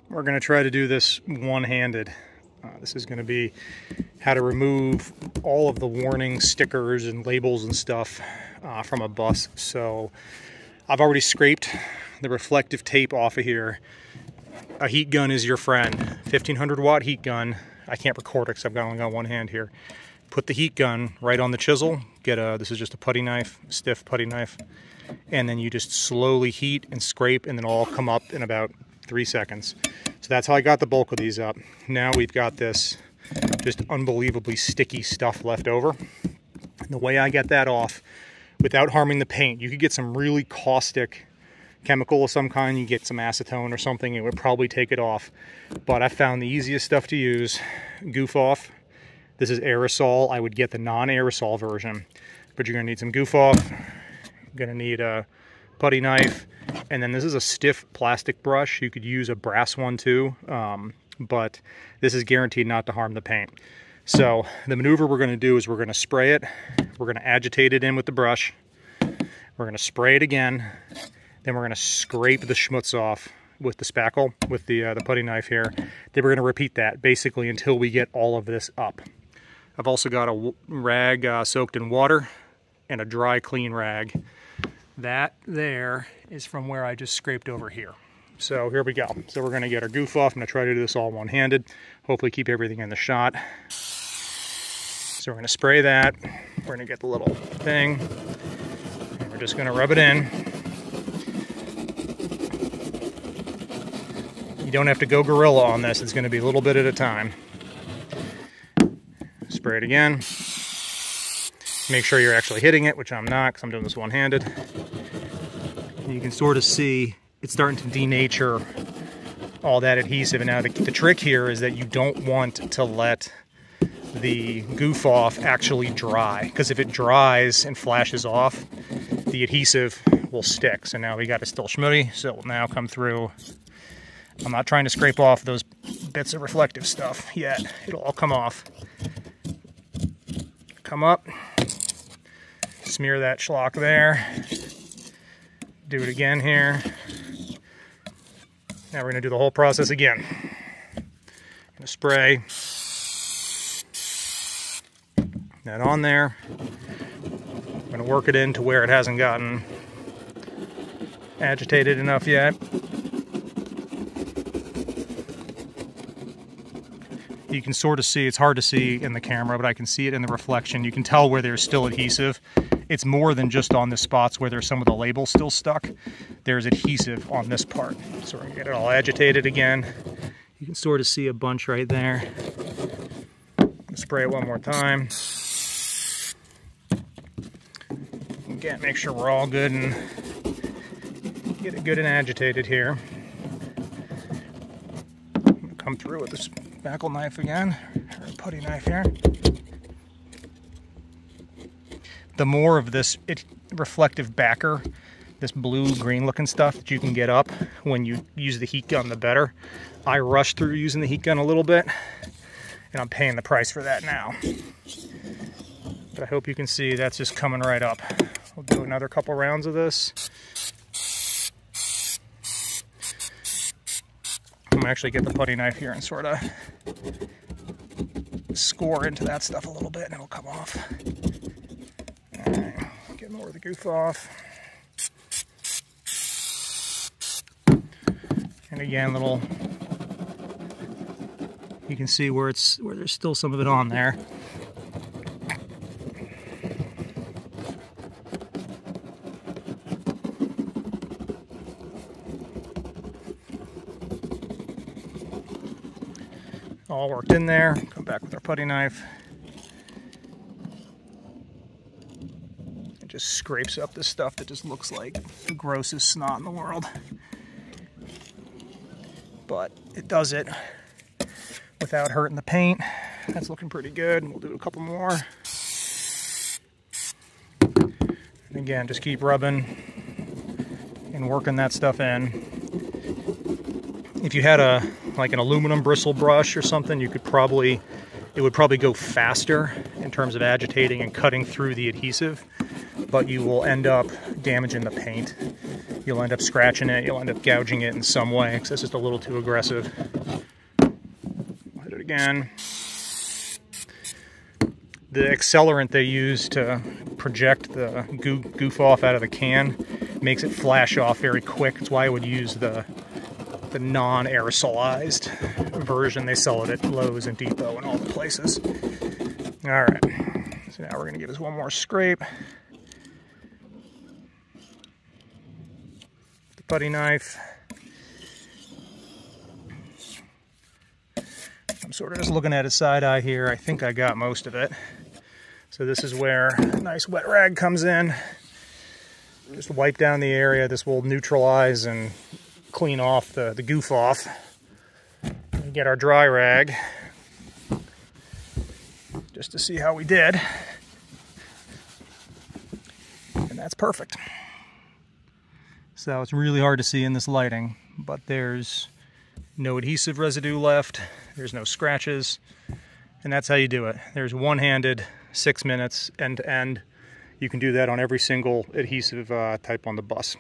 We're going to try to do this one-handed. This is going to be how to remove all of the warning stickers and labels and stuff from a bus. So I've already scraped the reflective tape off of here. A heat gun is your friend. 1500 watt heat gun. I can't record it because I've only got one hand here. Put the heat gun right on the chisel. This is just a putty knife, stiff putty knife. And then you just slowly heat and scrape, and then it'll all come up in about 3 seconds. So that's how I got the bulk of these up. Now we've got this just unbelievably sticky stuff left over. And the way I get that off without harming the paint, you could get some really caustic chemical of some kind. You get some acetone or something, it would probably take it off. But I found the easiest stuff to use. Goof Off. This is aerosol. I would get the non-aerosol version. But you're going to need some Goof Off. You're going to need a putty knife. And then this is a stiff plastic brush. You could use a brass one too. But this is guaranteed not to harm the paint. So the maneuver we're going to do is we're going to spray it. We're going to agitate it in with the brush. We're going to spray it again. Then we're going to scrape the schmutz off with the spackle, with the putty knife here. Then we're going to repeat that basically until we get all of this up. I've also got a rag soaked in water and a dry clean rag. That there is from where I just scraped over here. So here we go. So we're going to get our Goof Off. I'm going to try to do this all one-handed. Hopefully keep everything in the shot. So we're going to spray that. We're going to get the little thing. And we're just going to rub it in. You don't have to go gorilla on this. It's going to be a little bit at a time. Spray it again. Make sure you're actually hitting it, which I'm not because I'm doing this one-handed. And you can sort of see it's starting to denature all that adhesive. And now the trick here is that you don't want to let the Goof Off actually dry, because if it dries and flashes off, the adhesive will stick. So now we got it still schmutty, so it will now come through. I'm not trying to scrape off those bits of reflective stuff yet. It'll all come off. Come up, smear that schlock there. Do it again here. Now we're going to do the whole process again. Going to spray that on there. I'm going to work it in to where it hasn't gotten agitated enough yet. You can sort of see, it's hard to see in the camera, but I can see it in the reflection. You can tell where there's still adhesive. It's more than just on the spots where there's some of the labels still stuck. There's adhesive on this part. So we're gonna get it all agitated again. You can sort of see a bunch right there. Spray it one more time. Again, make sure we're all good and get it good and agitated here. I'm gonna come through with this spackle knife again, or a putty knife here. The more of this reflective backer, this blue-green looking stuff that you can get up when you use the heat gun, the better. I rushed through using the heat gun a little bit, and I'm paying the price for that now. But I hope you can see that's just coming right up. We'll do another couple rounds of this. I'm gonna actually get the putty knife here and sort of score into that stuff a little bit, and it'll come off. All right, get more of the Goof Off. And again, you can see where there's still some of it on there. All worked in there. Come back with our putty knife. It just scrapes up this stuff that just looks like the grossest snot in the world. But it does it without hurting the paint. That's looking pretty good. We'll do a couple more. And again, just keep rubbing and working that stuff in. If you had like an aluminum bristle brush or something, it would probably go faster in terms of agitating and cutting through the adhesive, but you will end up damaging the paint you'll end up scratching it, you'll end up gouging it in some way, because it's just a little too aggressive. Hit it again. The accelerant they use to project the goof off out of the can makes it flash off very quick. That's why I would use the non-aerosolized version. They sell it at Lowe's and Depot and all the places. All right, so now we're gonna give this one more scrape. The putty knife. I'm sort of just looking at it side-eye here. I think I got most of it. So this is where a nice wet rag comes in. Just wipe down the area. This will neutralize and clean off the goof off. And get our dry rag just to see how we did. And that's perfect. So it's really hard to see in this lighting, but there's no adhesive residue left. There's no scratches. And that's how you do it. There's one-handed, 6 minutes, end to end. You can do that on every single adhesive type on the bus.